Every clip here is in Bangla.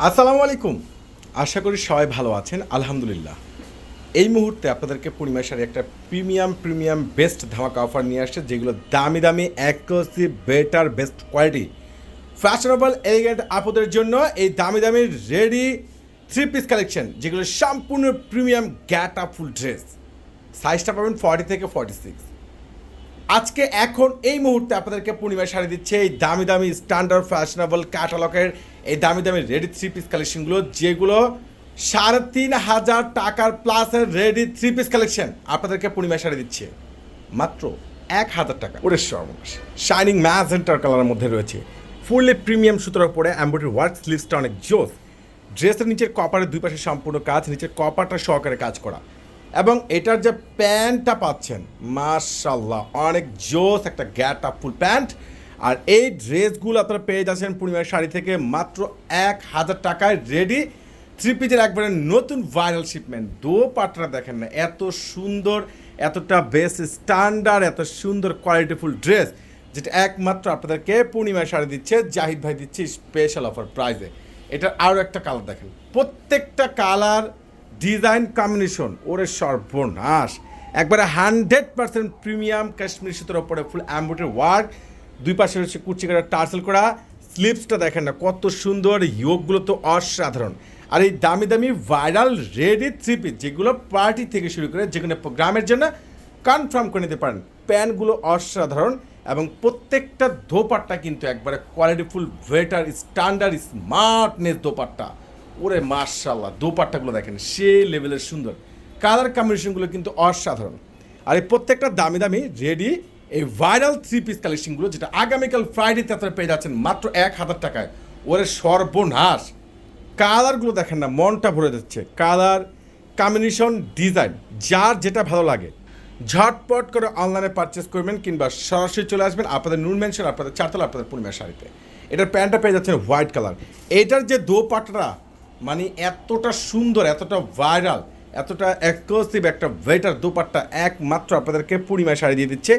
আসসালামু আলাইকুম। আশা করি সবাই ভালো আছেন, আলহামদুলিল্লাহ। এই মুহূর্তে আপনাদেরকে পূর্ণিমা শাড়ি একটা প্রিমিয়াম বেস্ট ধামাকা অফার নিয়ে আসছে, যেগুলো দামি দামি exclusive better best quality fashionable elegant আপুদের জন্য এই দামি দামি রেডি থ্রি পিস কালেকশন, যেগুলো সম্পূর্ণ প্রিমিয়াম গ্যাট আপ ফুল ড্রেস। সাইজটা পাবেন 40 থেকে 46। আজকে এখন এই মুহূর্তে আপনাদেরকে পূর্ণিমা শাড়ি দিচ্ছে এই দামি দামি স্ট্যান্ডার্ড ফ্যাশনেবল ক্যাটালগের এই দামি দামি রেডি থ্রি পিস কালেকশনগুলো, যেগুলো 3,500 টাকার প্লাসের রেডি থ্রি পিস কালেকশন আপনাদেরকে পূর্ণিমা শাড়ি দিচ্ছে মাত্র 1,000 টাকা। ওরে সর্বনাশ, শাইনিং ম্যাজেন্টার কালারের মধ্যে রয়েছে, ফুললি প্রিমিয়াম সুতোর উপরে এমব্রয়ডারি ওয়ার্ক, স্লিভসটা অনেক জোস। ড্রেসের নিচের কপারের দুই পাশে সম্পূর্ণ কাজ, নিচের কপারটা সহকারে কাজ করা, এবং এটার যে প্যান্টটা পাচ্ছেন মাশাআল্লাহ অনেক জোস একটা গ্যাট আপ ফুল প্যান্ট। আর এই ড্রেসগুলো আপনারা পেয়ে যাচ্ছেন পূর্ণিমার শাড়ি থেকে মাত্র 1,000 টাকায় রেডি থ্রি পিসের একবারে নতুন ভাইরাল শিপমেন্ট। দোপাট্টা দেখেন না, এত সুন্দর, এতটা বেস্ট স্ট্যান্ডার্ড, এত সুন্দর কোয়ালিটিফুল ড্রেস, যেটা একমাত্র আপনাদেরকে পূর্ণিমার শাড়ি দিচ্ছে জাহিদ ভাই, দিচ্ছে স্পেশাল অফার প্রাইজে। এটার আরও একটা কালার দেখেন, প্রত্যেকটা কালার ডিজাইন কম্বিনেশন ওরে সর্বনাশ, একবারে 100% প্রিমিয়াম কাশ্মীর সুতোর ওপরে ফুল এমব্রয়ডারি ওয়ার্ক, দুই পাশে হচ্ছে কুচি কাটা টার্সেল করা। স্লিভসটা দেখেন না কত সুন্দর, ইয়োগগুলো তো অসাধারণ। আর এই দামি দামি ভাইরাল রেডি থ্রি পিস, যেগুলো পার্টি থেকে শুরু করে যে কোনো প্রোগ্রামের জন্য কনফার্ম করে নিতে পারেন, প্যান্টগুলো অসাধারণ, এবং প্রত্যেকটা দোপাট্টা কিন্তু একবারে কোয়ালিটিফুল বেটার স্ট্যান্ডার্ড স্মার্টনেস দোপাট্টা। ওরে মাশাআল্লাহ, দোপাট্টাগুলো দেখেন সেই লেভেলের সুন্দর, কালার কম্বিনেশনগুলো কিন্তু অসাধারণ। আর এই প্রত্যেকটা দামি দামি রেডি এই ভাইরাল থ্রি পিস কালেকশনগুলো, যেটা আগামীকাল ফ্রাইডেতে আপনারা পেয়ে যাচ্ছেন মাত্র 1,000 টাকায়। ওরে সর্বনাশ, কালারগুলো দেখেন না, মনটা ভরে যাচ্ছে, কালার কম্বিনেশন ডিজাইন যার যেটা ভালো লাগে ঝটপট করে অনলাইনে পারচেস করবেন, কিংবা সরাসরি চলে আসবেন আপনাদের নূর মেনশন, আপনাদের চারতলা, আপনাদের পূর্ণিমা শাড়িতে। এটার প্যান্টটা পেয়ে যাচ্ছেন হোয়াইট কালার। এটার যে দোপাট্টা মানে এতটা সুন্দর, এতটা ভাইরাল, এতটা এক্সক্লুসিভ একটা বেটার দোপাট্টা একমাত্র আপনাদেরকে পূর্ণিমা শাড়ি দিয়ে দিচ্ছে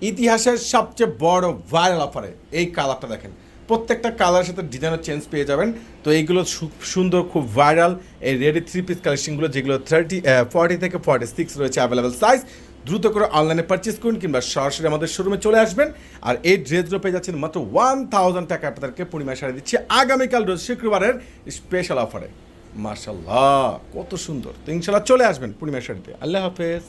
ইতিহাসের সবচেয়ে বড় ভাইরাল অফারে। এই কালারটা দেখেন, প্রত্যেকটা কালারের সাথে ডিজাইনও চেঞ্জ পেয়ে যাবেন। তো এইগুলো সুন্দর, খুব ভাইরাল এই রেডি থ্রি পিস কালেকশনগুলো, যেগুলো 40 থেকে 46 রয়েছে অ্যাভেলেবেল সাইজ। দ্রুত করে অনলাইনে পারচেস করুন, কিংবা সরাসরি আমাদের শোরুমে চলে আসবেন। আর এই ড্রেসগুলো পেয়ে যাচ্ছেন মাত্র 1,000 টাকা আপনাদেরকে পূর্ণিমা শাড়ি দিচ্ছে আগামীকাল রোজ শুক্রবারের স্পেশাল অফারে। মাশাআল্লাহ কত সুন্দর। তো ইনশাআল্লাহ চলে আসবেন পূর্ণিমা শাড়িতে। আল্লাহ হাফেজ।